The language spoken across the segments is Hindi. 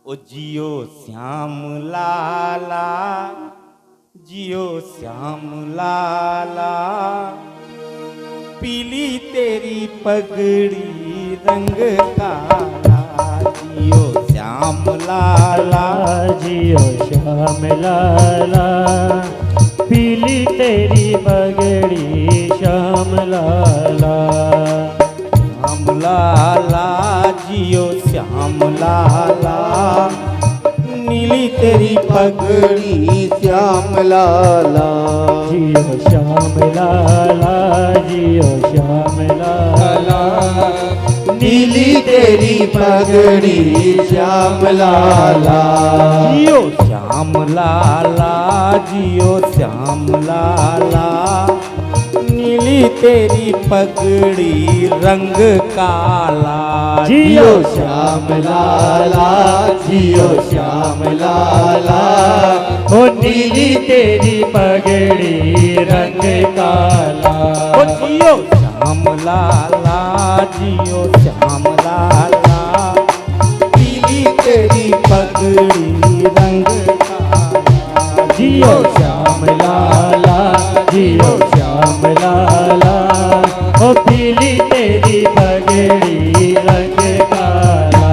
ओ जियो श्याम लाला, जियो श्याम लाला, पीली तेरी पगड़ी रंग काला। जियो श्याम लाला, जियो श्याम लाला, पीली तेरी पगड़ी श्याम लाला। श्याम लाला, जियो श्याम लाला, नीली तेरी पगड़ी श्याम लाला। जियो श्याम लाला, जियो श्याम लाला, नीली तेरी पगड़ी श्याम लाला। जियो श्याम लाला, जियो श्याम लाला, नीली तेरी पगड़ी रंग काला। जियो श्याम लाला, जियो श्याम लाला, ओ नीली तेरी पगड़ी रंग काला। ओ जियो श्याम लाला, जियो श्याम लाला, पीली तेरी पगड़ी रंग काला। जियो श्याम लाला, जियो श्याम लाला, ओ पीली तेरी पगड़ी रंग काला।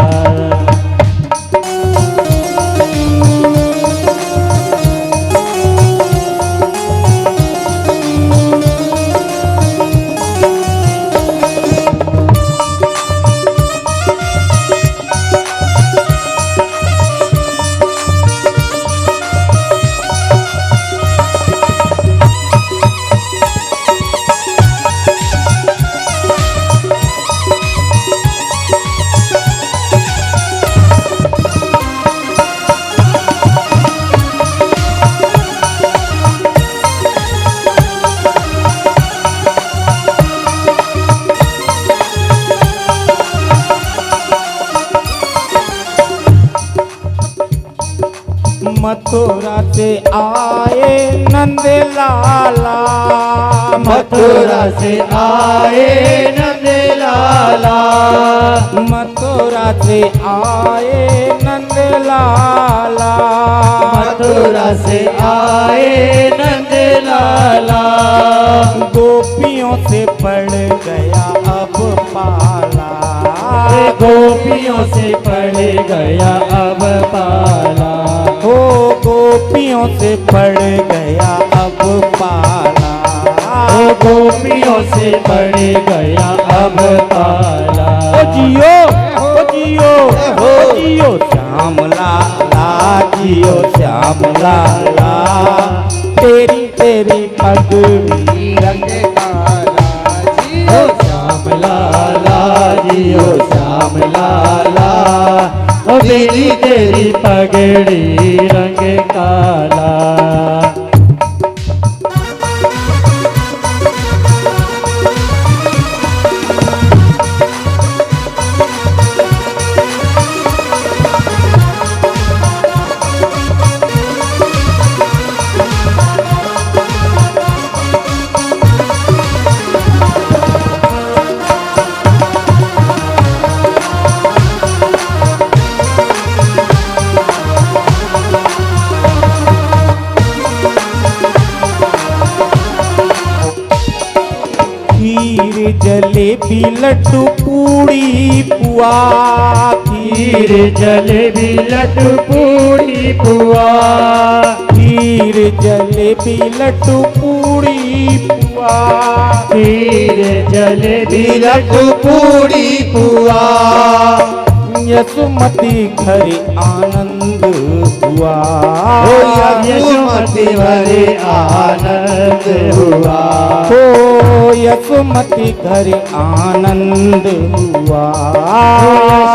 मथुरा से आए नंद लाला, मथुरा से आए नंद लाला, मथुरा से आए नंद लाला, मथुरा से आए नंद लाला। गोपियों से पड़ गया अब पाला, गोपियों से पड़ गया अब पाला। हो गोपियों से पड़ गया अब पाला, ओ गोपियों से पड़ गया अब पाला। ओ जियो, ओ जियो, ओ जियो श्याम लाला, जियो श्याम लाला, तेरी तेरी पगड़ी रंग काला। जियो श्याम लाला, जियो श्याम लाला, ओ तेरी तेरी पगड़ी रंग काला। खीर जलेबी लड्डू पूड़ी पुआ, खीर जलेबी लड्डू पूड़ी पुआ, खीर जलेबी लड्डू पूड़ी पुआ, खीर जलेबी लड्डू पूड़ी पुआ। यशोमती घर आनंद हुआ, ओ यशोमती भरे आनंद हुआ। हो यशोमती घर आनंद हुआ,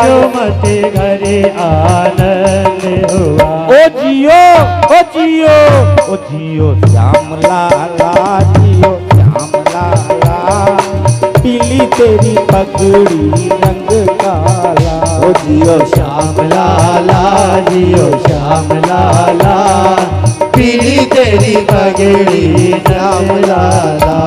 यशोमती घरे आनंद हुआ। ओ जियो, ओ जियो, ओ जियो श्याम लाला, जियो श्याम लाला, पीली तेरी पगड़ी रंग काला। ओ जियो श्याम लाला, जियो श्याम लाला, पीली तेरी पगड़ी श्याम लाला।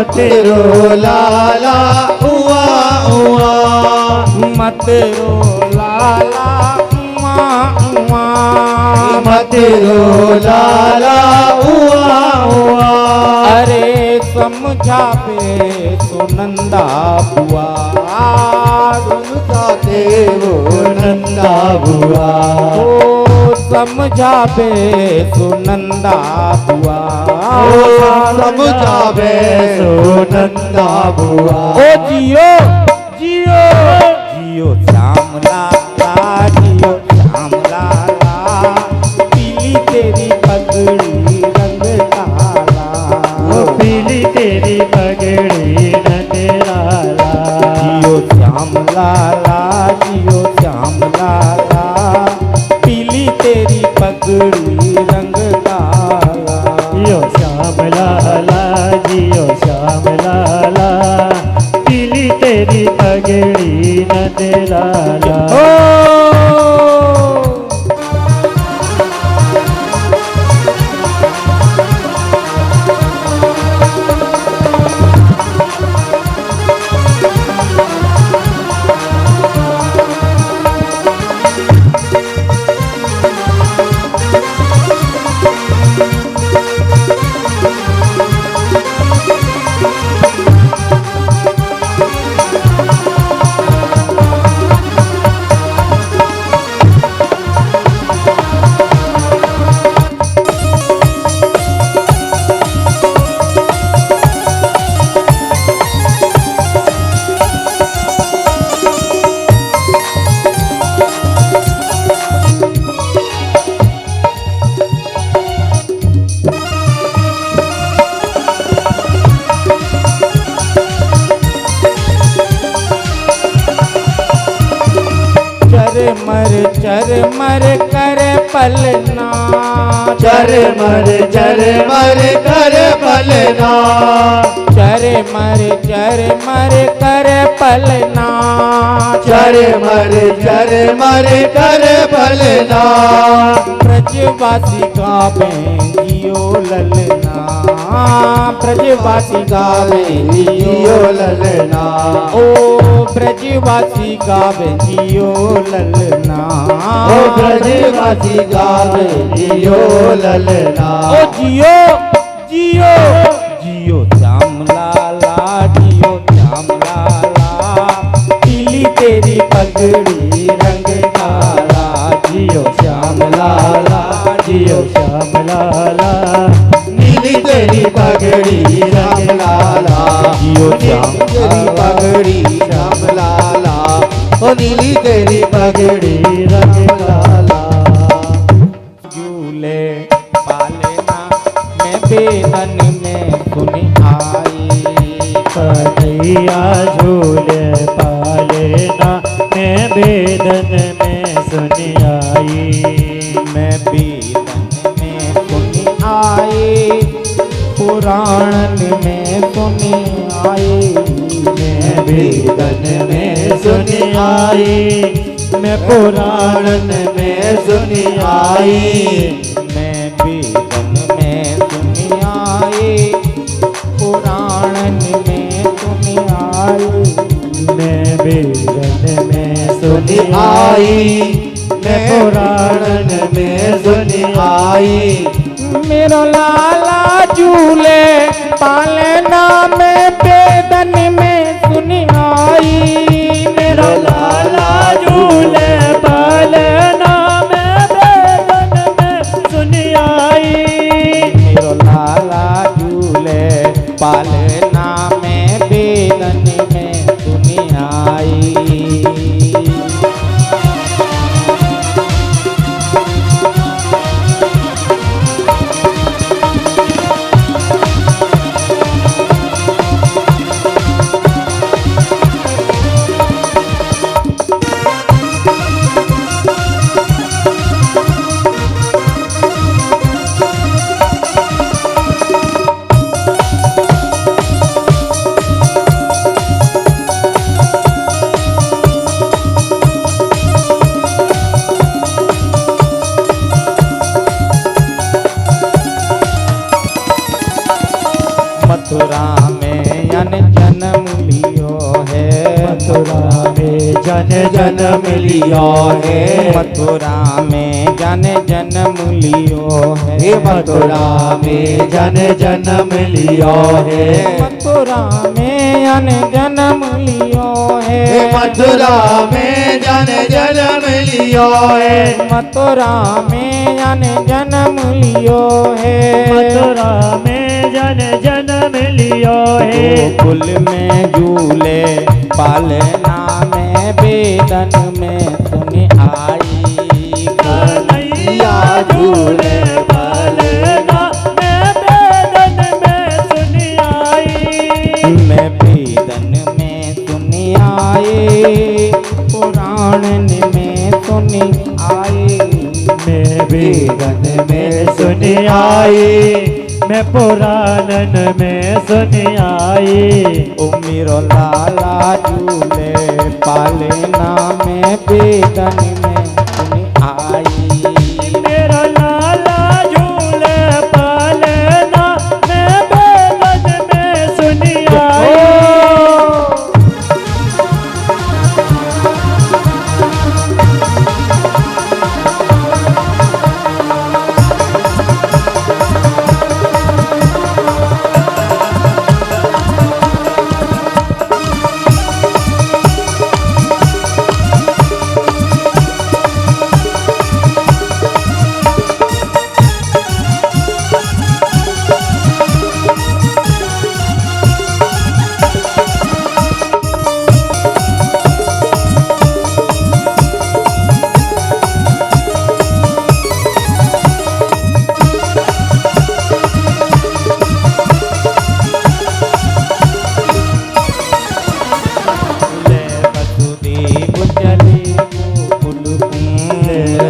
मत रो लाला उआ उआ, मत रो लाला उआ उआ, मत रो लाला उआ उआ। अरे समझा बे सुनंदा बुआ, समझाते वो नंदा बुआ, ओ समझा बे सुनंदा बुआ, समझावे सो नंदा बुआ। ओ जियो जियो जियो श्याम लाला, जियो श्याम लाला, पीली तेरी पगड़ी रंग काला, ओ पीली तेरी पगड़ी नंद लाला, जियो श्याम लाला, जियो श्याम लाला, पीली तेरी पगड़ी रंग काला। जियो श्याम लाला, जियो श्याम लाला, पीली तेरी पगड़ी नंद लाला। ओ चर मर कर पलना, चर मर कर पलना, चर मर कर पलना, चर मर कर पलना। ब्रजवासी गावे जियो ललना, ब्रजवासी गावे जियो ललना, ओ ब्रजवासी गावे जियो ललना, ओ ब्रजवासी गावे जियो ललना। ओ जियो जियो जियो श्याम लाला, जियो श्याम लाला, पीली तेरी पगड़ी रंग काला, जियो श्याम लाला, जियो श्याम लाला, नीली तेरी पगड़ी रंग लाला, जियो श्याम तेरी पगड़ी श्याम लाला, ओ नीली तेरी पगड़ी रंग लाला। झूले पालना मैं बेदन में सुनी आई, कन्हैया झूले पालना मैं बेदन में सुनी आई, मैं बेदन में सुनी आई, पुराण में सुनी आई, मैं बेदन में सुनी आई, मैं पुराण में सुनी आई, मैं बेदन में सुनी आई, पुराण में सुनी आई, मैं बेदन में सुनी आई, मैं पुराण में सुनी आई। मेरो लाला झूले पालना में बेदन में सुनी आई, मेरो लाला झूले पालना में बेदन में सुनी आई, मेरो लाला झूले पालना में बेदन में सुनी आई। जन जन्म लियो है। मथुरा में जन जन्म लियो है। हे मथुरा में जन जन्म लियो है। मथुरा में जन जन्म लियो है। हे मथुरा में जन जन्म लियो है। मथुरा में जन जन्म लियो है। मथुरा में जन जन्म लियो है। गोकुल में झूले पालना में बेदन में सुनी आई। कन्हैया झूले पालना में बेदन में सुनी आई। मैं बेदन में सुनी आई। पुराण में सुनी आई। मैं बेदन में सुनी आई। मैं पुराणन में सुनी आई। ओ मेरो लाला झूले पालना में बेदन में सुनी आई। मेरा लाला झूले पालना मैं बेदन में सुनी आई।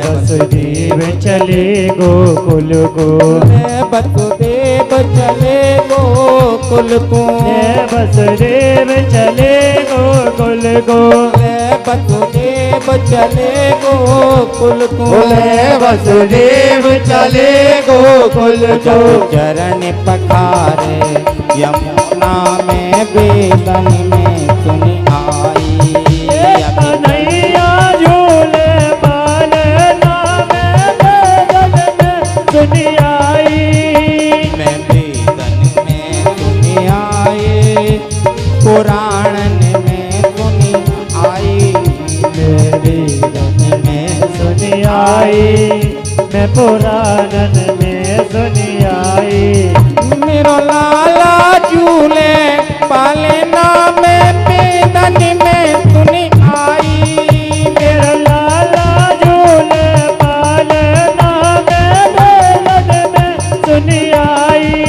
वसुदेव चले गोकुल को। वसुदेव चले गोकुल को। वसुदेव चले गोकुल को। वसुदेव चले गोकुल को। बोले वसुदेव चले गोकुल को। चरण पखारे यमुना में बेदन में सुनी आई। कन्हैया झूले पालना में बेदन में सुनी आई। मैं बेदन में सुनी आई। पुराणन में सुनी आई। मैं बेदन में सुनी आई। मैं पुराणन में सुनी आई। मेरो लाला झूले पालना में बेदन में सुनी आई। मेरा लाला झूले पालना में बेदन में सुनी आई।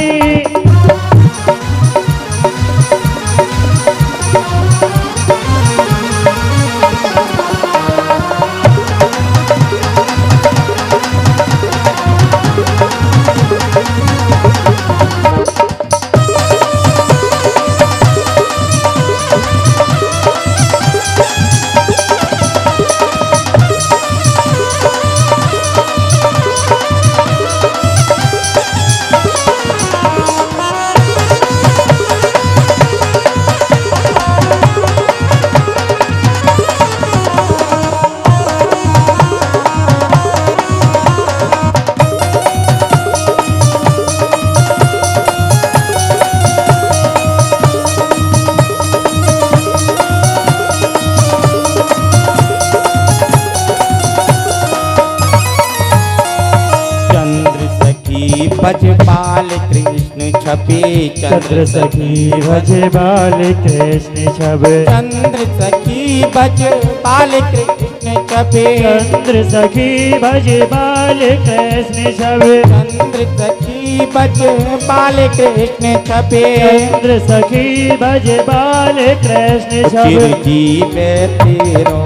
भजपाल कृष्ण छपे चंद्र सखी भजे बाल कृष्ण छबे। चंद्र सखी भजपाल कृष्ण छपे। चंद्र सखी भजे बाल कृष्ण छबे। चंद्र सखी भजपाल कृष्ण छपे। चंद्र सखी भजे बाल कृष्ण छबे। जीवे तेरो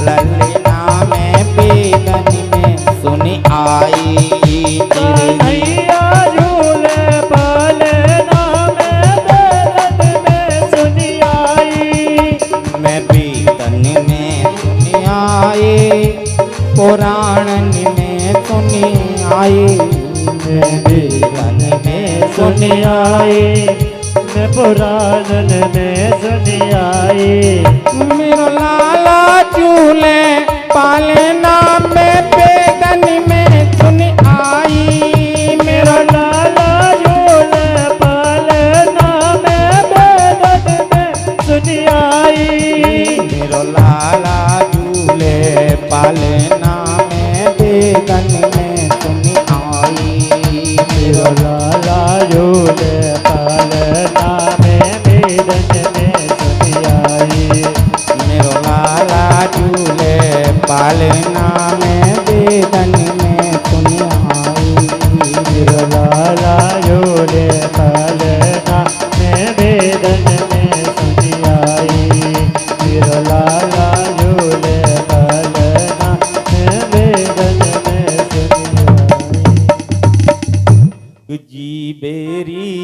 ललना में बेदन में सुनी आई। कन्हैया झूले पालना में बेदन में सुनी आई। मैं बेदन में सुनी आई। पुराणन में सुनी आई। मैं बेदन में सुनी आई। मैं पुराणन में सुनी आई। मेरो लाला झूले पालना में बेदन में सुन आई मेरो लाला झूले पालना में बेदन में सुन आई। मेरो लाला झूले पालना में बेदन में सुन आई मेरो लाला झूले पालना में बेदन में सुन आई। मेरो लाला झूले पालना में बेदन में सुन आई मेरो लाला झूले पालना में बेदन में सुन आई। मेरो लाला झूले पालना में बेदन में सुन आई। जी बेरी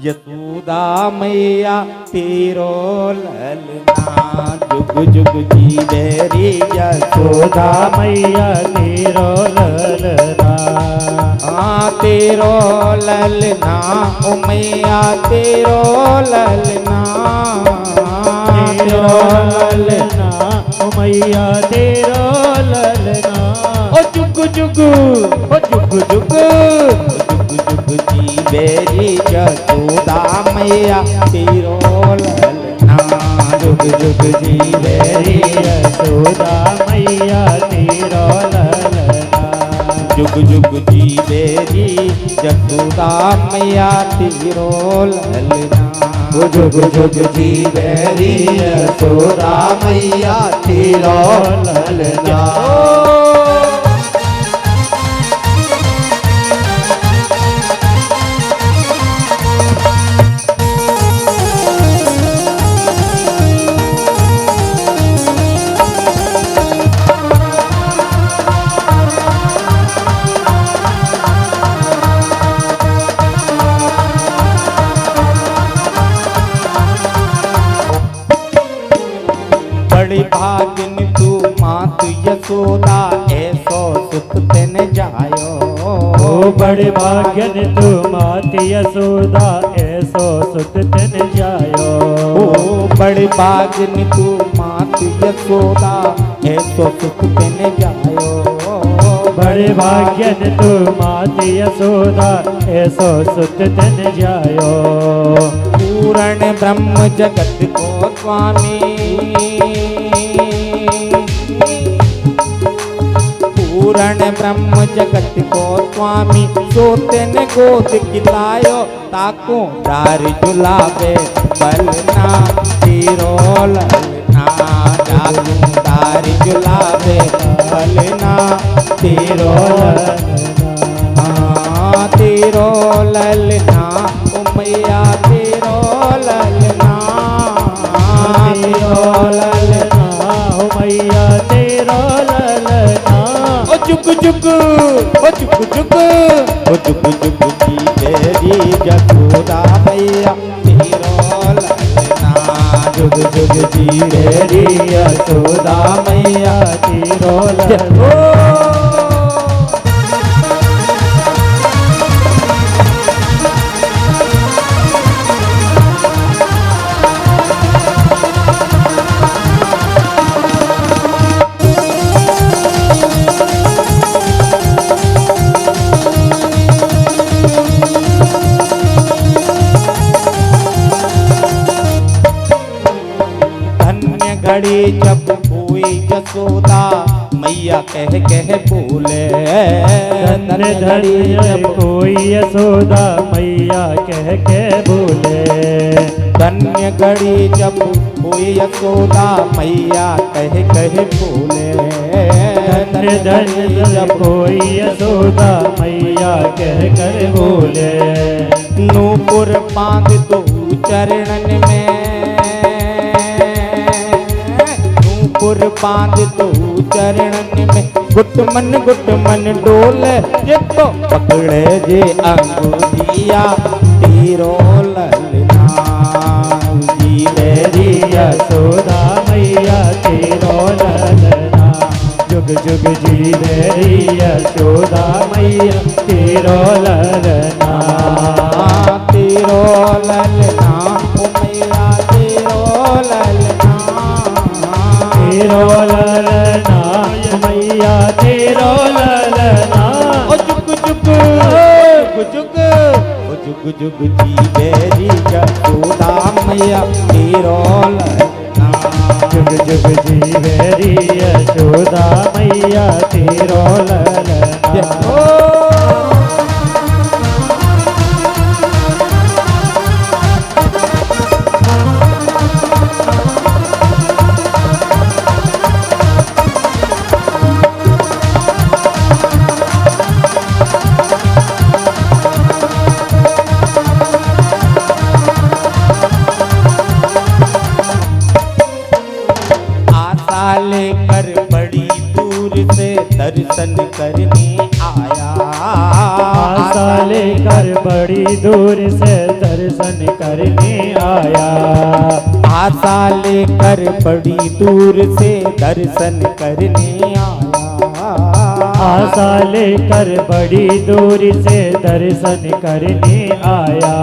यशोदा मैया तेरो ललना जुग जुग जी बेरी यशोदा मैया तेरो ललना। हाँ तेरो ललना ओ मैया तेरो ललना तेरो ललना ओ मैया तेरो ललना। ओ जुग जुग ओ जुग जुग जुग जी बेरी यशोदा मैया तेरो ललना जुग जुग जी बेरी यशोदा मैया तेरो ललना। जुग जुग जी बेरी यशोदा मैया तेरो ललना जुग जुग जी बेरी यशोदा मैया तेरो ललना। बड़ी भागिन तू मात यशोदा ऐसो सुख तेन जायो। ओ बड़े भाग्यन तू मात यशोदा ऐसो सुख तन जायो। ओ बड़ी भागिन तू मात यशोदा ऐसो सुख तेन जायो। बड़े भाग्यन तू मात यशोदा ऐसो सुख तन जायो। पूर्ण ब्रह्म जगत को स्वामी पूर्ण ब्रह्म जगत को स्वामी सोतेन गोद खिलायो ताको डार झुलावे बलना तेरो ललना जागू डार झुलावे बलना तेरो ललना तेरो ललना ओ मैया तेरो ललना तेरो ललना ओ मैया तेरो ललना। ओ जुग जुग ओ जुग जुग ओ जुग जुग जी तेरी यशोदा मैया तेरो ललना जुग जुग जी तेरी यशोदा मैया तेरो ललना। घड़ी जब कोई यशोदा मैया कह कह बोले। धन्य घड़ी जब कोई यशोदा मैया कह के बोले। धन्य घड़ी जब कोई यशोदा मैया कह कह बोले। धन्य धन्य जब कोई यशोदा मैया कह कर बोले। नूपुर बांध दो चरणन में नूपुर बांध दो चरणन में गुट मन डोल ये तो पकड़े जे अंगुलिया तेरो ललना जी मेरी यशोदा मैया तेरो ललना। जुग जुग जी मेरी यशोदा मैया तेरो ललना। तेरो ललना ओ मैया तेरो ललना तेरो ललना जुग जीवे री यशोदा मैया तेरो ललना। जुग जुग जीवे री यशोदा मैया तेरो ललना। लेकर बड़ी दूर से दर्शन करने आया। आशा लेकर बड़ी दूर से दर्शन करने आया। आशा लेकर बड़ी दूर से दर्शन करने आया। आशा लेकर बड़ी दूर से दर्शन करने आया।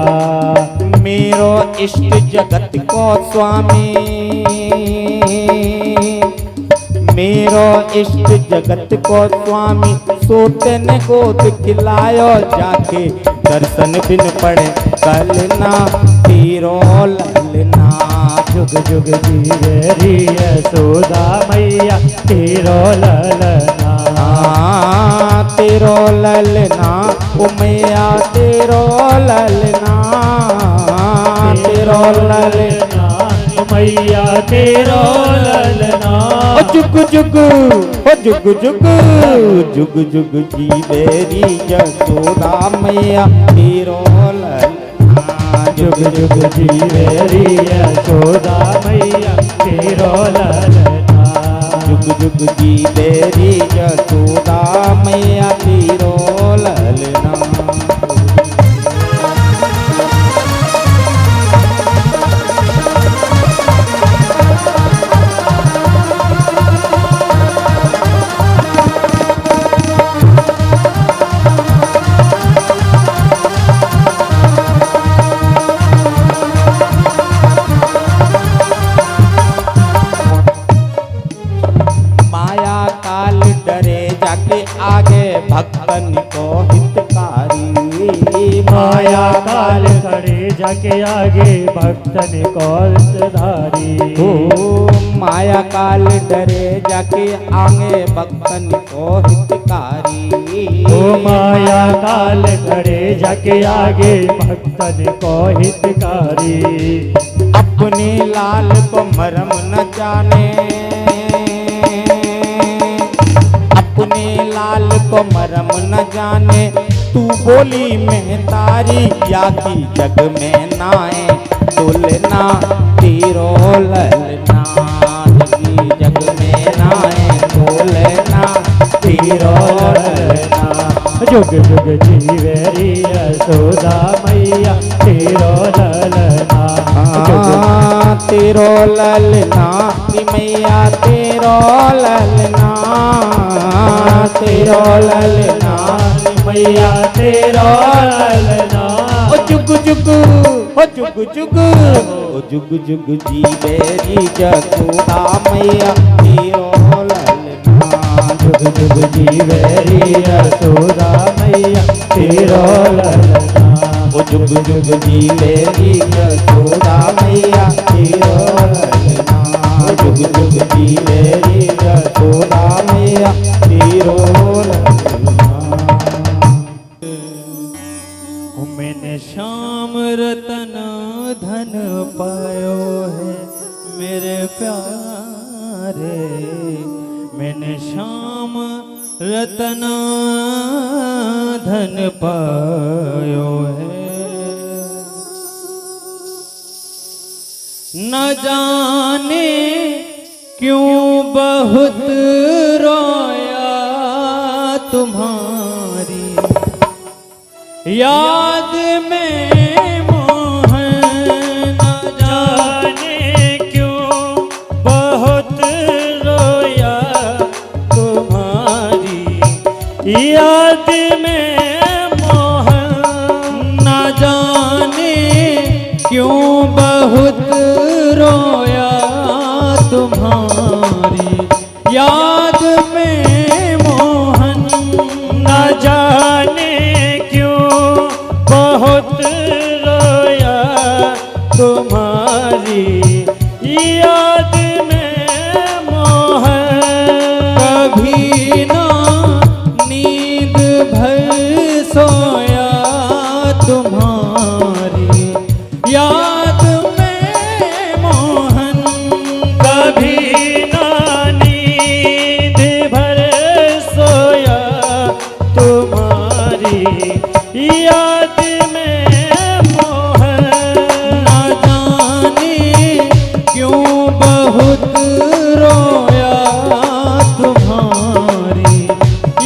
मेरो इष्ट जगत को स्वामी, मेरो इष्ट जगत को स्वामी सोते ने गोद खिलायो जाके दर्शन बिन पड़े कलना तेरो ललना। जुग जुग जीवे री यशोदा मैया तेरो ललना। तेरो ललना ओ मैया तेरो ललना। तेरो ललना मैया तेरो ललना। ओ जुग जुग ओ जुग जुग जुग जुग जीवे री यशोदा मैया तेरो ललना। जुग जुग जीवे री यशोदा मैया तेरो ललना। जुग जुग जीवे री यशोदा मैया तेरो ललना। आगे भक्तन को हितकारी। माया काल करे जाके आगे भक्तन को हितधारी। ओ माया काल डरे जाके आगे भक्तन को हितकारी। ओ माया काल करे जाके आगे भक्तन को हितकारी। अपने लाल को मरम न जाने, अपने लाल को मरम न जाने तू बोली में तारी या की जग में नाए तुलना तेरो ललना। जग में नाए तुलना तेरो ललना। जुग जुग जीवे री यशोदा मैया तेरो ललना। तेरो ललना मैया तेरो ललना। तेरो ललना मैया तेरो ललना। ओ जुग जुग ओ जुग जुग ओ जुग जुग जीवे री यशोदा मैया तेरो ललना। जुग जुग जीवे री यशोदा मैया तेरो ललना। ओ जुग जुग जीवे री यशोदा मैया तेरो ललना। जुग जुग जीवे री यशोदा मैया तेरो ललना। मैंने श्याम रतन धन पायो है मेरे प्यारे। मैंने श्याम रतन धन पायो है। न जाने क्यों बहुत रोया तुम्हारी याद में मोहन। न जाने क्यों बहुत रोया तुम्हारी याद में मोहन। न जाने क्यों बहुत रोया तुम्हारी याद में मोहन। न जाने क्यों याद में मोहन कभी ना नींद भर सोया तुम्हारी याद में मोहन कभी ना नींद भर सोया तुम्हारी याद में मोहन ना जाने क्यों बहुत रोया तुम्हारी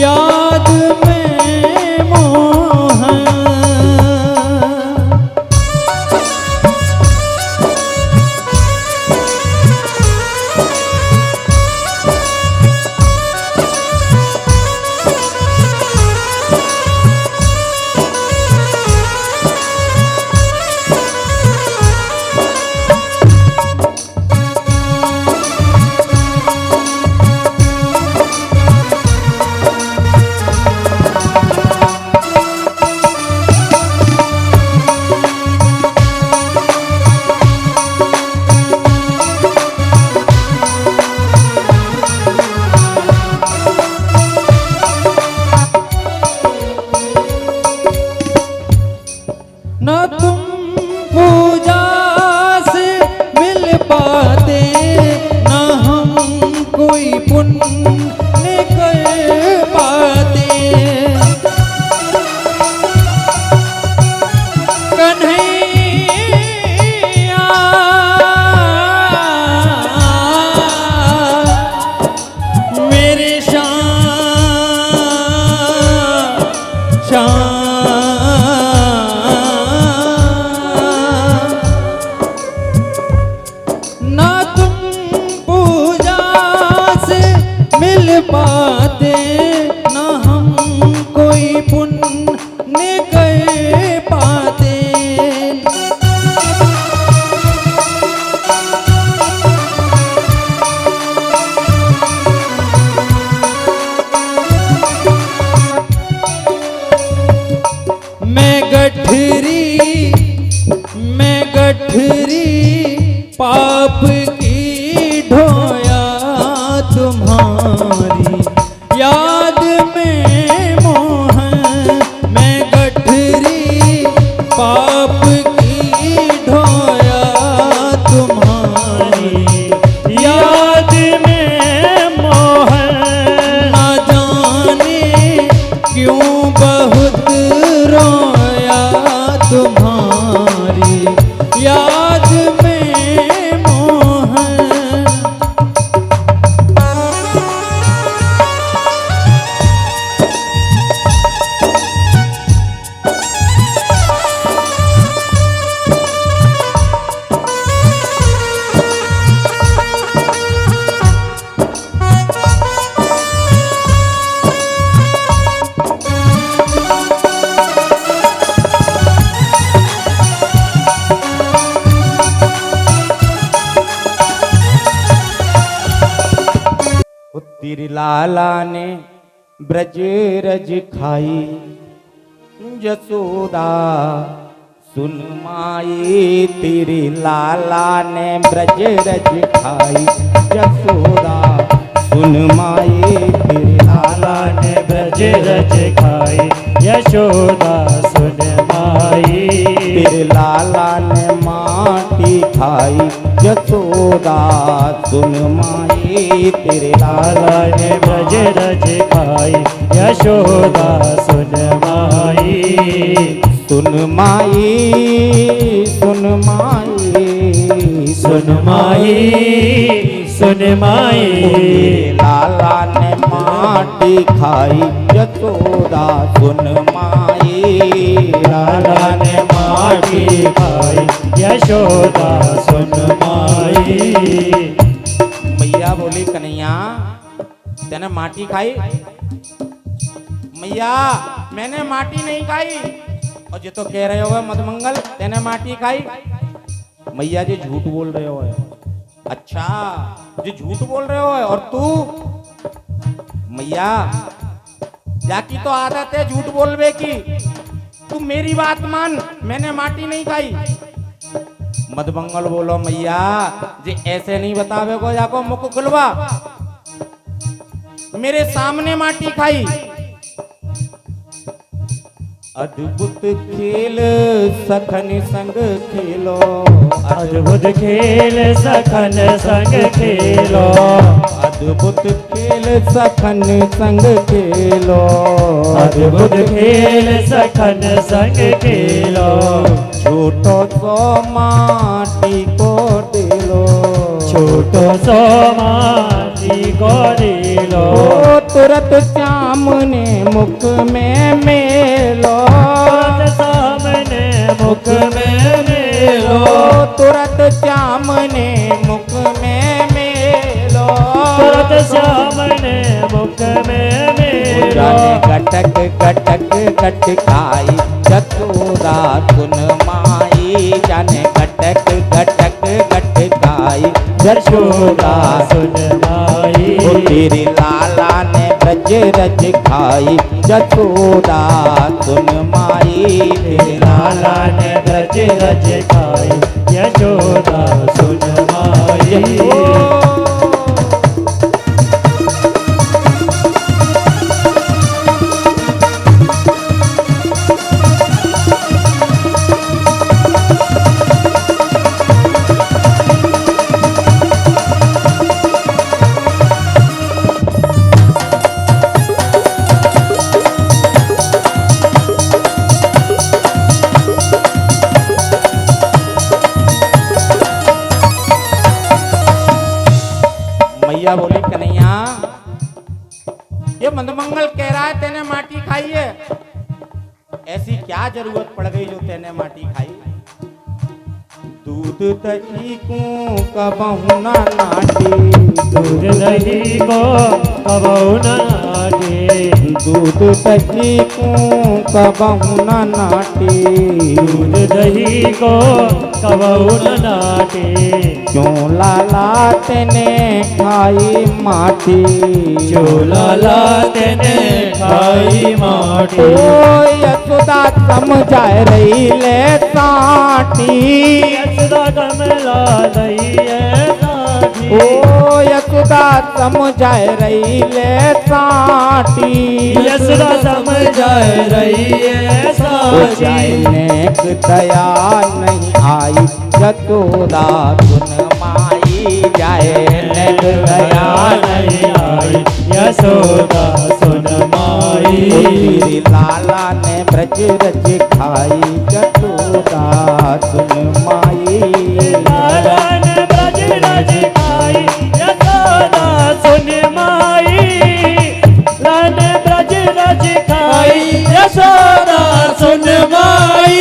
याद में मोहन न तुम पूजा से मिल पाते न हम कोई पुण्य कर पाते कन्हैया मेरे श्याम ना तुम पूजा से मिल पाते ना हम कोई पुण्य कर पाते मैं गठरी पाप की ढोया तुम्हारी याद में मोहन मैं गठरी पाप की ढोया तुम्हारी याद में मोहन ना जाने क्यों बहुत रोया तुम्हारी याद में मोहन तेरी लाला ने ब्रज रज खाई जसोदा सुन माई तेरी लाला ने ब्रज रज खाई जसोदा सुन माई तेरी लाला ने ब्रज रज खाई यशोदा सुन माई तेरे लाला ने माटी खाई जसोदा सुन माई तेरे लाला ने ब्रज रज खाई यशोदा सुन माई सुन माई सुन माई सुन माई सुन माई तेरे लाला ने माटी खाई जसोदा सुन माई लाला ने माटी खाई यशोदा सुन माई मैया बोली कन्हैया तेने माटी खाई मैया मैंने माटी नहीं खाई और जो तो कह रहे हो मधुमंगल तेने माटी खाई मैया जी झूठ बोल रहे हो अच्छा जो झूठ बोल रहे हो और तू मैया जाकी तो आदत है झूठ बोलवे की तू मेरी बात मान मैंने माटी नहीं खाई मधुमंगल बोलो मैया जी ऐसे नहीं बतावे को जाको मुख खुलवा। मेरे सामने माटी खाई। अद्भुत खेल सखन संग खेलो, अद्भुत खेल सखन संग खेलो, अद्भुत खेल सखन संग खेलो, अद्भुत खेल सखन संग खेलो। छोटो सो माटी को दिलो, छोटो सो माटी को दिलो, तुरंत सामने मुख में मेलो, तुरंत सामने मुख में मेलो, तुरंत सामने मुख में मेलो, तुरंत सामने मुख में मेलो। जाने गटक गटक गट खाई जसोदा सुन माई, जाने गटक गटक गट खाई यशोदा सुन माई। ओ तेरे लाला ने ब्रज रज खाई जसोदा सुन माई, तेरे लाला ने ब्रज रज खाई यशोदा सुन माई। मैया बोली कन्हैया ये मधुमंगल कह रहा है तेने माटी खाई है, ऐसी क्या जरूरत पड़ गई जो तेने माटी खाई। दूध दही को कबहू ना नाटी, दूध दही को कबहू न नाटे, दूध दही को कबहू ना नाटी, दूध दही को कबहू न नाटे। क्यों लाला तेने खाई माटी, जो लाला तेने खाई माटी। ओ यशोदा समझाए रही ले साटी, यशोदा कमला दही है साथी। ओ यशोदा समझाए रही ले साटी, यशोदा समझाए रही है साथी। नेक दया नहीं आई यशोदा सुन माई, जाए नेक दया नहीं आई यशोदा सुन माई। तेरे लाला ने ब्रज रज खाई यशोदा सुन माई, लाला ने ब्रज रज खाई यशोदा सुन माई। लाला ने ब्रज रज खाई यशोदा सुन माई।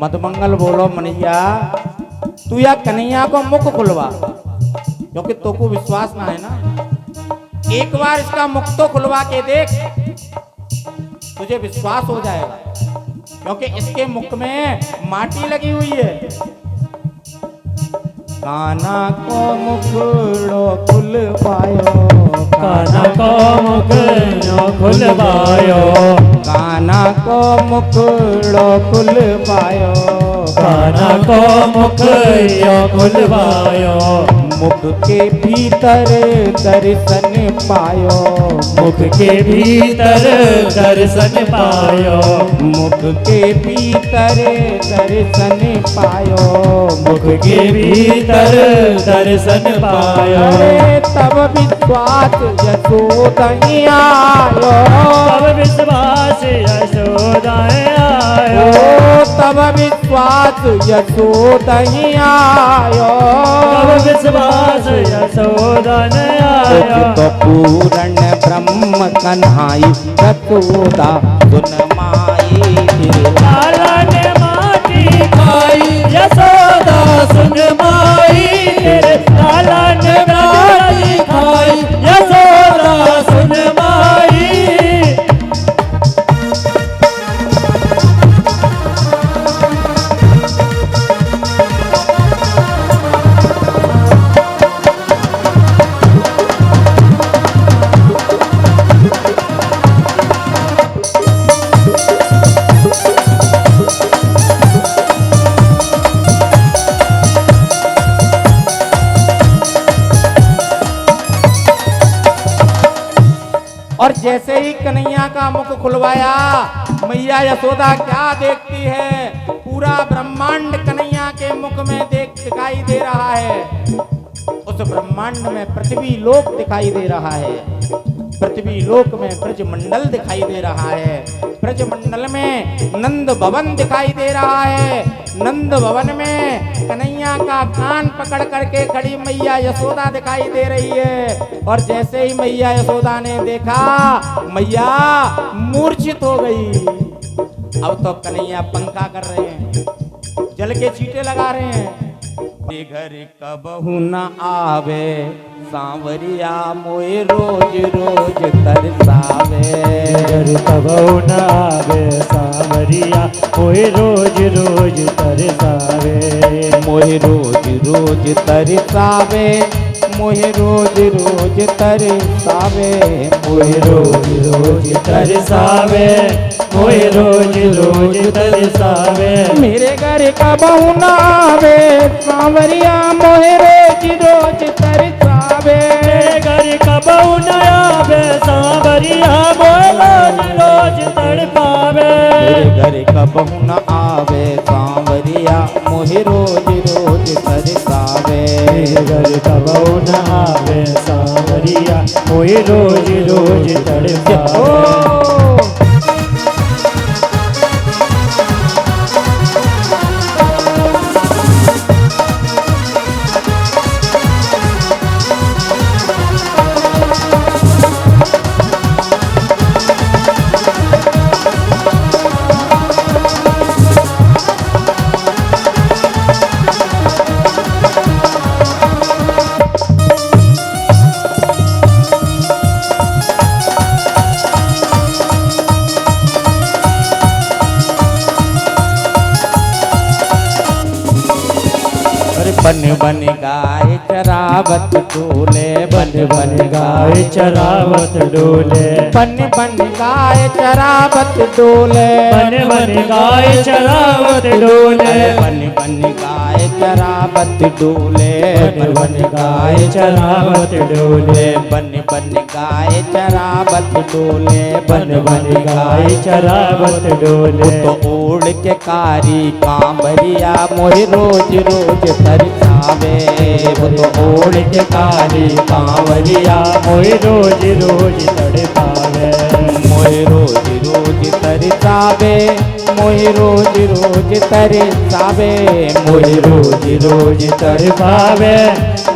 मधुमंगल बोलो मनैया तू या कन्हैया को मुख खुलवा, क्योंकि तो को विश्वास ना है ना। एक बार इसका मुख तो खुलवा के देख, तुझे विश्वास हो जाएगा, क्योंकि इसके मुख में माटी लगी हुई है। काना को मुखड़ो खुलवायो, काना को मुखड़ो खुलवायो, काना को मुखड़ो खुलवायो, काना को मुखड़ो खुलवायो। मुख के भीतर दर्शन पायो, मुख के भीतर दर्शन पायो, मुख के भीतर दर्शन पायो, मुख के भीतर दर्शन पायो। अरे तब विश्वास यशोदहि आयो, तब विश्वास यशोदा आयो, तब विश्वास विश्वास यशोदा ही आयो, कब विश्वास यशोदा ने आया। तो पूर्ण ब्रह्म कन्हाई यशोदा सुन माई तेरे लाला ने माटी खाई यशोदा सुन माई तेरे, लाला ने माटी खाई यशोदा सुन माई। और जैसे ही कन्हैया का मुख खुलवाया, मैया यशोदा क्या देखती है, पूरा ब्रह्मांड कन्हैया के मुख में दिखाई दे रहा है। उस ब्रह्मांड में पृथ्वी लोक दिखाई दे रहा है, पृथ्वी लोक में ब्रजमंडल दिखाई दे रहा है, ब्रजमंडल में नंद भवन दिखाई दे रहा है, नंद भवन में कन्हैया का कान पकड़ करके खड़ी मैया यशोदा दिखाई दे रही है। और जैसे ही मैया यशोदा ने देखा, मैया मूर्छित हो गई। अब तो कन्हैया पंखा कर रहे हैं, जल के छींटे लगा रहे हैं। घर कबहू न आवे सांवरिया मोए रोज रोज तरसावे, घर कबहू न आवे सांवरिया मोए रोज रोज तरसावे, मोहे रोज रोज तरसावे, मोहे रोज रोज तरसावे, मोए रोज रोज तरसावे, मोए रोज रोज तरसावे। मेरे घर का बहू न आवे सांवरिया मोहे रोज रोज तरसावे, मेरे घर कबहू न आवे सांवरिया मोए रोज रोज तड़पावे, मेरे घर का बहू न आवे सांवरिया मोहे रोज रोज तरसावे, मेरे घर कबहू न आवे सांवरिया मोए रोज रोज तड़पावे। बन बन गाय चरावत डोले, बन बन गाय चरावत डोले, बन बन गाय चरावत डोले, बन बन गाय चरावत डोले, बन बन गाय चरावत डोले, बन बन गाय चरावत डोले, बन बन गाय चरावत डोले, बन बन गाय चरावत डोले। तो ओढ़ के कारी कांवरिया मोहे रोज रोज तरसावे, वो तो ओढ़ के कारी कांवरिया मोए रोज रोज तड़पावे, मोहे रोज रोज तरसावे, मोहे रोज रोज तरसावे, मोए रोज रोज तड़पावे,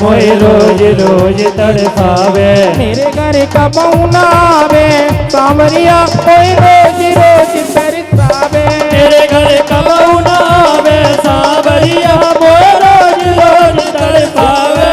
मोए रोज रोज तड़पावे। मेरे घर का बहू न आवे सांवरिया मोहे रोज रोज तरसावे, मेरे घर कबहू न आवे सांवरिया मोए रोज रोज तड़पावे।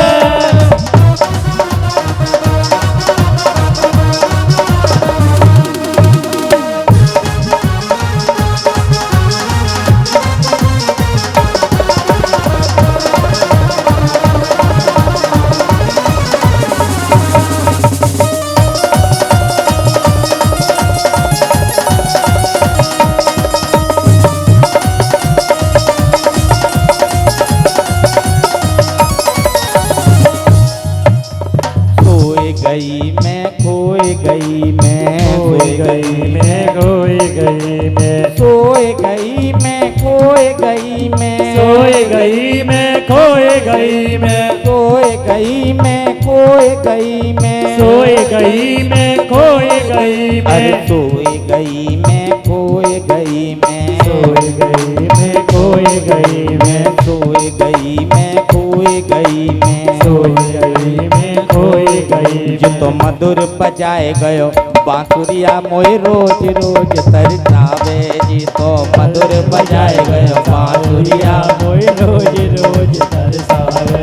गई मैं खोए गई मैं खोए गई मैं खोए गई मैं सोए गई मैं खोए गई मैं सोए गई मैं खोए गई मैं सोए गई मैं खोए गई मैं सोए गई मैं खोए गई अरे मैं सोए गई मैं खोए गई मैं सोए गई मैं खोए गई मैं, सोए गई मैं, खोए गई मैं, सोई गई मैं, खोई गई जो मैं। तो मधुर बजाए गयो बांसुरिया मोय रोज रोज तरसावे जी तो मधुर बजाए गयो बांसुरिया मोई रोज रोज तरसावे,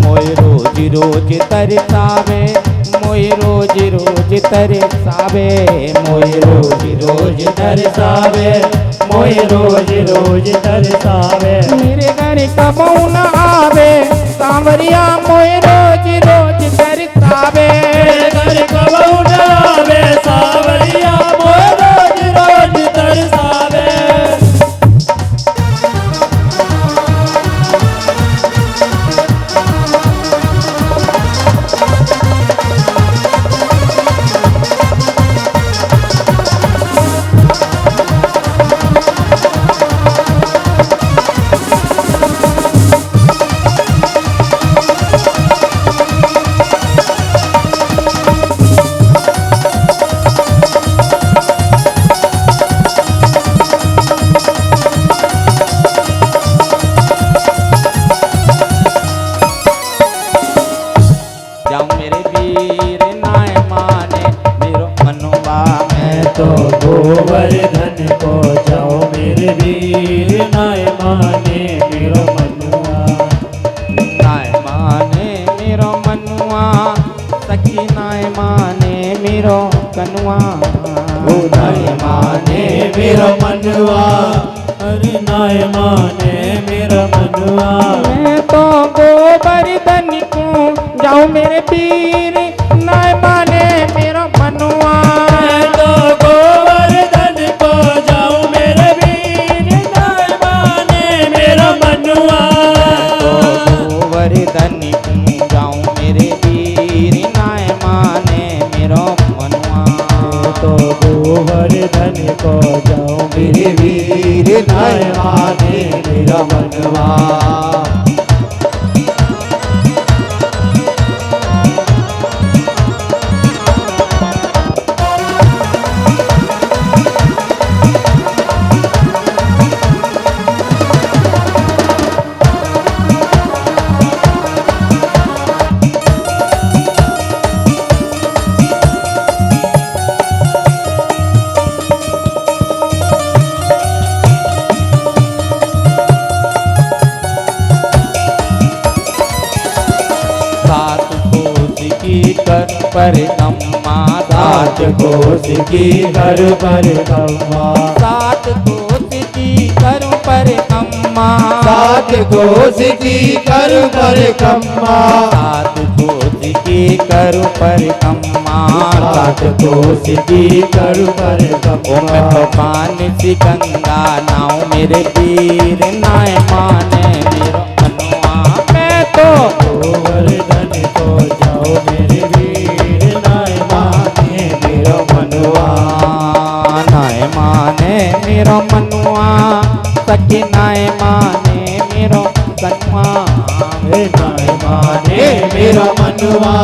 मोय रोज रोज तरसावे, मोय रोज रोज तरसावे, मोय रोज रोज तरसावे, मोई रोज रोज तरसावे। मेरे घर कबू न आवे सांवरिया मोय रोज रोज तरसावे, घर कबहू न आवे सावरिया, मोई रोज रोज तरसावे। जाऊं मेरे वीर नाय माने मेरो मनुआ मैं तो गोवर्धन को जाऊं मेरे वीर, नाय माने मेरो मनुआ। नाय माने मेरो मनुआ सखी नाय माने मेरो कनुआ नाय माने मेरो मनुआ, अरे नाय माने मेरा मनुआ। मैं तो गोवर्धन को जाऊं मेरे वीर नाय माने मेरो मनुआ मैं तो गोवर्धन को जाऊं मेरे वीर, नाय माने मेरा मनुआ। गोवर्धन को जाऊं मेरे वीर नाय माने मेरो मनुआ तो गोवर्धन को जाऊं मेरे वीर, नाय माने मेरा मनुआ। सात कोस की कर पर कम्मा सात कोस की घर पर कम्मा, सात कोस की कर पर कम्मा सात कोस की कर पर कम्मा, सात कोस की कर पर कम्मा सात कोस की कर पर ओ मैं कम्मा। तो पान सी गंगा नाव मेरे वीर नाय माने मेरो मनुआ मैं तो गोवर्धन को जाओ मेरे वीर, नाय माने मेरा मनुआ। नाय माने मेरो मनुआ सखी नाय माने मेरो कनुआ नाय माने मेरा मनुआ,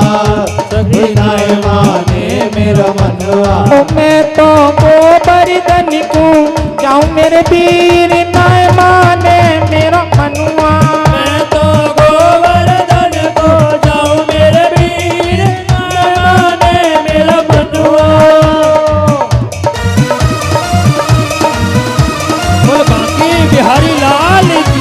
सखी नाय माने मेरा मनुआ। ओ मैं तो गोवर्धन को जाऊं मेरे वीर नाय माने मेरो मनुआ मैं तो गोवर्धन को जाऊं मेरे वीर, नाय माने मेरा मनुआ। बोल बांके बिहारी लाल की।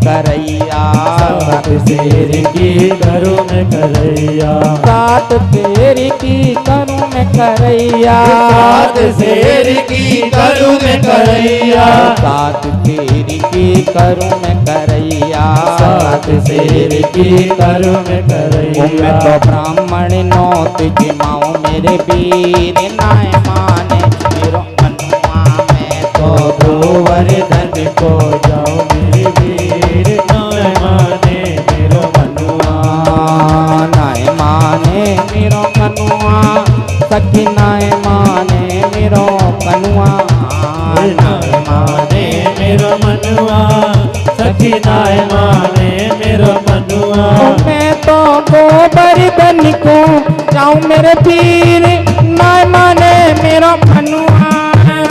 करैया, सात शेर की करूँ मैं करैया, सात शेर की करूँ मैं करैया, सात शेर की करूँ मैं करैया, सात शेर की करूँ मैं करैया, सात शेर की करूँ मैं मैं करैया। तो ब्राह्मण नौत जिमाऊं मेरे वीर नाय माने मेरो मनुआ, मैं तो गोवर्धन को जाओ मेरे वीर, नाय माने मेरो मनुआ, नाय माने मेरो कनुआ, सखी नाय माने मेरो कनुआ, नाय माने मेरो मनुआ, सखी नाय माने मेरो मनुआ। मैं तो गोवर्धन को जाऊं मेरे वीर नाय माने मेरो कनुआ,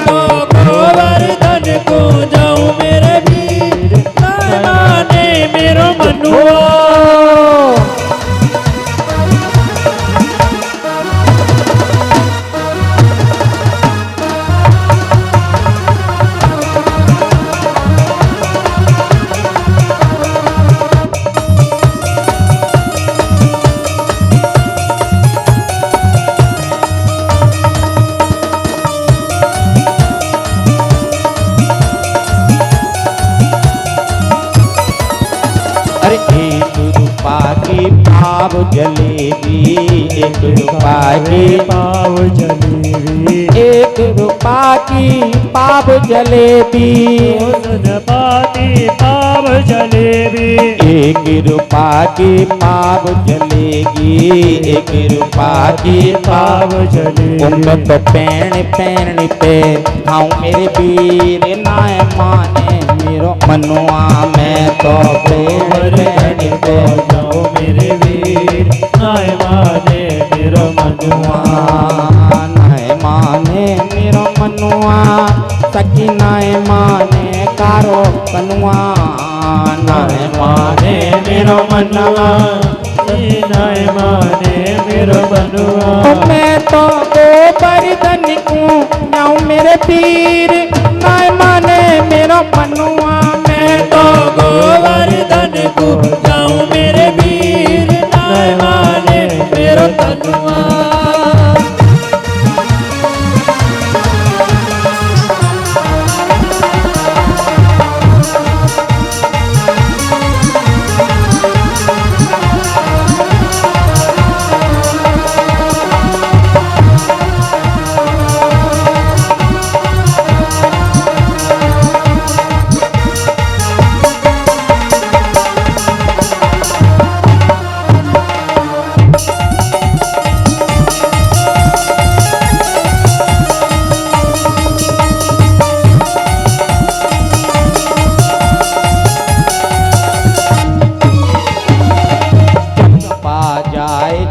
तो गोवर्धन को जाऊं मेरे वीर, नाय माने मेरो मनुआ। अरे एक रुपा की पाव जलेबी, एक रुपा की पाव जलेबी, एक रुपा की पाव जलेबी, पाती पाव जलेबी, एक रुपा की पाव जलेगी, एक रुपा की पाव जलेबी। उनमें तो पैण पैण पे खाऊं मेरे वीर नाय माने मेरो मनुआ, मैं तो पैण पैण पे जाओ मेरे वीर, नाय माने मेरो मनुआ, नाय माने मेरो मनुआ, सखी नाय माने कारो कनुआ, नाय माने मेरो मनुआ, नाय माने मेरो मनुआ। मैं तो गोवर्धन को जाऊं मेरे पीर नाय माने मेरो मनुआ, मैं तो गोवर्धन को जाऊं मेरे वीर, नाय माने मेरो तनुआ।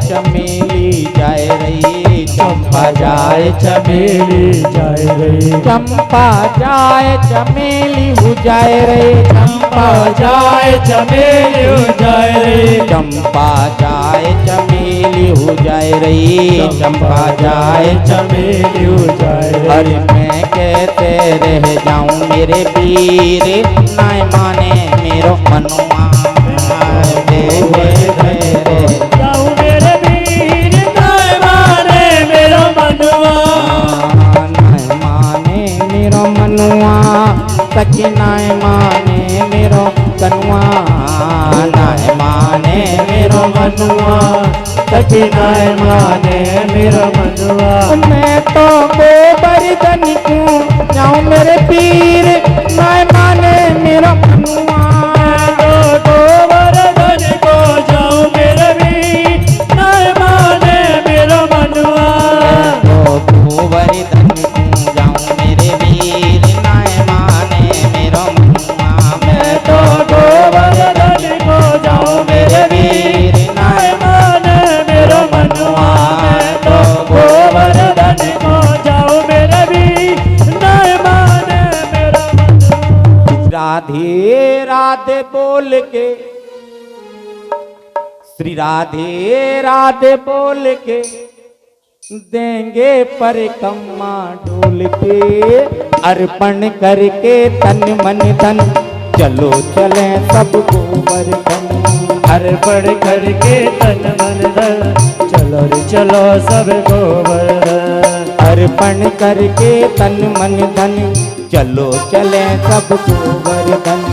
चमेली जाए रही, चंपा जाए चमेली जाए रही, चंपा जाए चमेली हो जाए रे, चंपा जाए चमेली हो जाए रही, चंपा जाए चमेली हो जाए रही, चंपा जाए चमेली हो जाए रही। अरे मैं कहते रह जाऊं मेरे वीर नाय माने मेरो मनुआ, जाऊं मेरे वीर, नाय माने मेरो मनुआ, नाय माने मेरो मनुआ, सखी नाय माने मेरो कनुआ, नाय माने मेरो मनुआ, सखी नाय माने मेरो मनुआ। मैं तो गोवर्धन को जाऊं मेरे पीर नाय माने मेरो मनुआ, तो गोवर्धन को जाऊं मेरे वीर, नाय माने मेरो मनुआ, तो गोवर्धन को जाऊं मेरे वीर नाय माने मेरो मनुआ, मैं तो गोवर्धन को जाऊं मेरे वीर, नाय माने मेरो मनुआ, मैं तो गोवर्धन को जाऊं मेरे वीर, नाय माने मेरो मनुआ। राधे राधे बोल के, श्री राधे राधे बोल के देंगे परिक्रमा डोल के, अर्पण करके तन मन धन चलो चले सब गोवर्धन अर्पण करके तन मन धन चलो रे चलो सब गोवर्धन अर्पण करके तन मन धन चलो चले सब गोवर्धन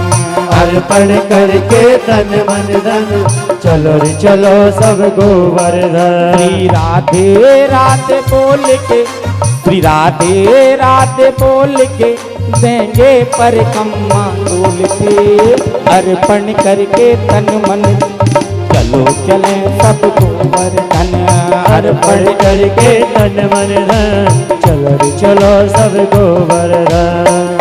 अर्पण करके तन मन धन चलो रे चलो सब गोवर्धन श्री राधे राधे बोल के श्री राधे राधे बोल के देंगे परिक्रमा डोल के अर्पण करके तन मन चलो चले सब गोवर्धन अर्पण करके तन मन धन चलो रे चलो सब गोवर्धन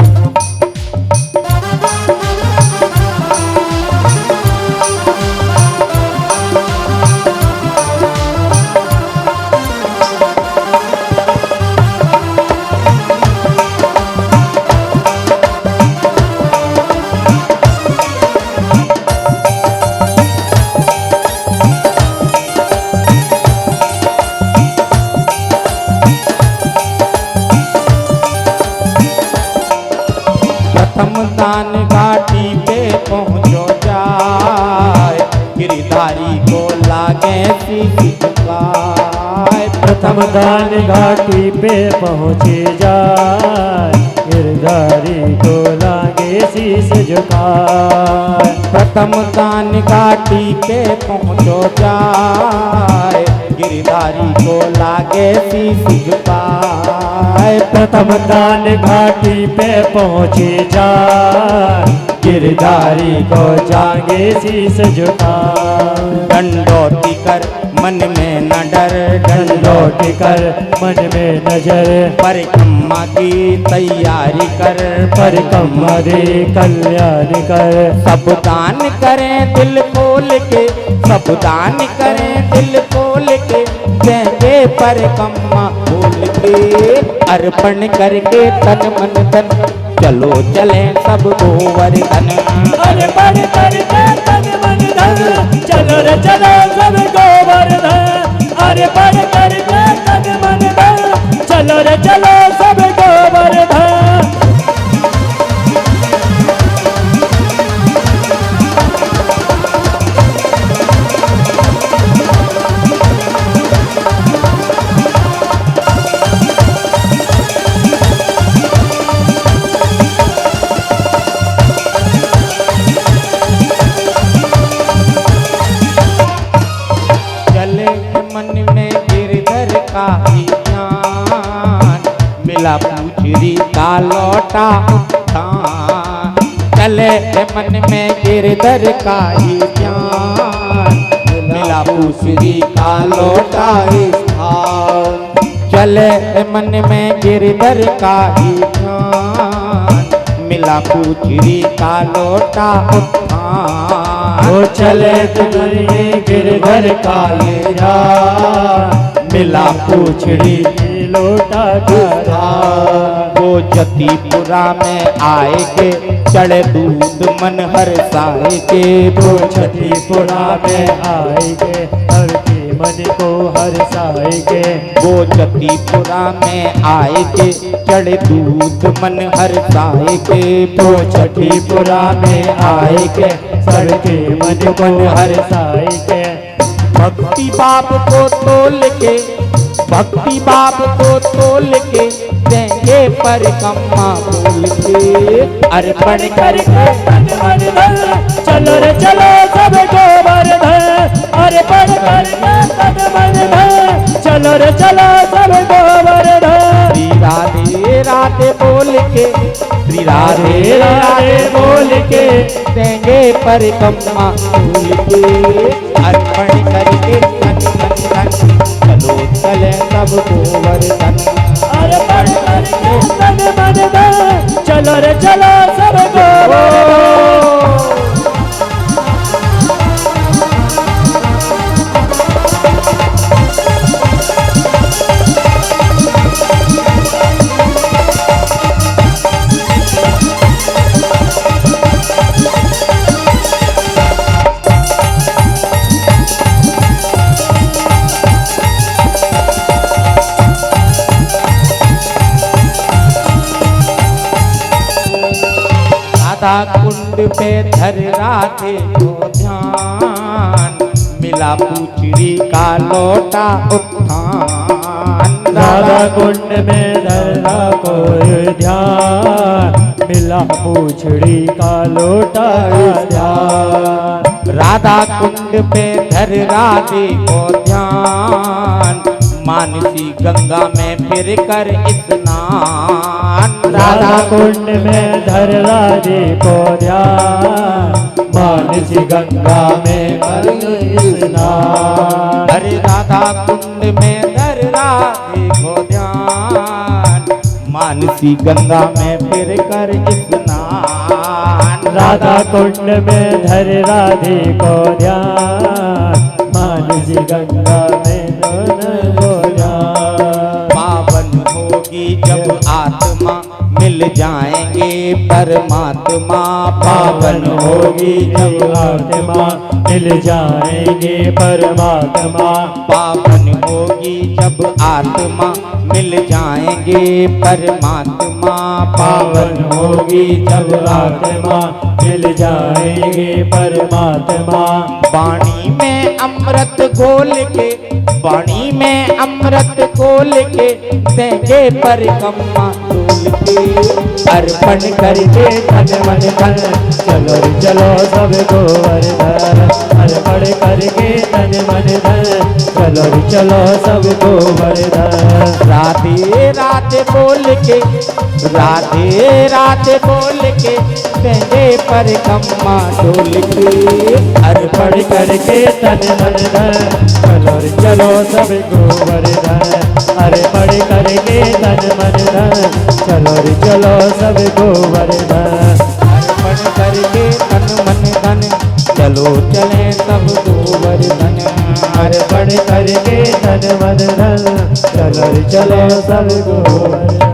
प्रथम दान घाटी पे पहुँचो जाए गिरधारी को लागे शीश झुकाए प्रथम दान घाटी पे पहुँचे जाए गिरधारी को लागे शीश झुकाए प्रथम दान घाटी पे पहुँचो जाए गिरधारी को लागे शीश झुकाए प्रथम दान घाटी पे पहुँचे जाए गिरधारी को जागे शीश झुकाए दंडोती कर मन में न डर लौट कर मन में नजर परिक्रमा की तैयारी कर परिक्रमा दे कल्याण कर सब दान करें दिल खोल के सब दान करें दिल खोल के देंगे परिक्रमा बोल के अर्पण करके तन मन धन चलो चले सब गोवर्धन अर्पण करके तन मन धन चलो रे चलो सब गोवर्धन अर्पण करके तन मन धन चलो रे चलो सब गोवर्धन चले मन में गिरधर का ही ज्ञान मिला पूछरी का लौटा उत्थान चले मन में गिरधर का ही ज्ञान मिला पूछरी का लौटा स्थान चले मन में गिरधर का ही ज्ञान मिला पूछरी का लौटा उत्थान वो चले तुम्हारे गिरधर काले जा मिला पूछड़ी लोटा धारा वो जतीपुरा में आए के चढ़े दूध मन हर साए के वो छठीपुरा में आएगे हर के मन को हर साएगे वो जतीपुरा में आए के चढ़े दूध मन हर साए के वो छठीपुरा में आएगे सबके मन को हर साएगे भक्ति बाप को तोल के भक्ति बाप को तोल के देंगे परिक्रमा बोल के अर्पण करके तन मन धन चलो रे चलो सब गोवर्धन अर्पण करके तन मन धन चलो रे चलो सब गोवर्धन श्री राधे राधे बोल के श्री राधे राधे बोल के देंगे परिक्रमा बोल के अर्पण करके तन मन धन चलो चले सब गोवर्धन अर्पण करके तन मन धन चलो रे चलो सब गोवर्धन राधा कुंड पे धर राधे को ध्यान, मिला पूछड़ी का लोटा उठान। राधा कुंड में धरा कोई ध्यान, मिला पूछड़ी का लोटा ध्यान। राधा कुंड पे धर राधे को ध्यान, मानसी गंगा में फिर कर स्नान। राधा कुंड में धर राधे को ध्यान, मानसी गंगा में कर स्नान। अरे राधा कुंड में धर राधे को ध्यान, मानसी गंगा में फिर कर स्नान। राधा कुंड में धर राधे को ध्यान, मानसी गंगा में दोनों को ध्यान। पावन होगी जब आत्मा मिल जाएंगे परमात्मा। पावन होगी जब आत्मा मिल जाएंगे परमात्मा। पावन होगी जब आत्मा मिल जाएंगे परमात्मा। पावन होगी जब आत्मा मिल जाएंगे परमात्मा। वाणी में अमृत घोल के, वाणी में अमृत घोल के देंगे परिक्रमा डोल के। अर्पण करके तन मन धन, चलो रे चलो सब गोवर्धन। अर्पण करके तन मन धन, चलो रे चलो सब गोवर्धन। राधे राधे बोल के, राधे राधे बोल के देंगे परिक्रमा डोल के। अर्पण करके तन मन धन, चलो रे चलो सब गोवर्धन। अर्पण करके तन मन धन, चलो रे चलो सब गोवर्धन। अर्पण करके तन मन धन, चलो चले सब गोवर्धन। अर्पण करके तन मन धन, चलो रे चलो सब गोवर्धन।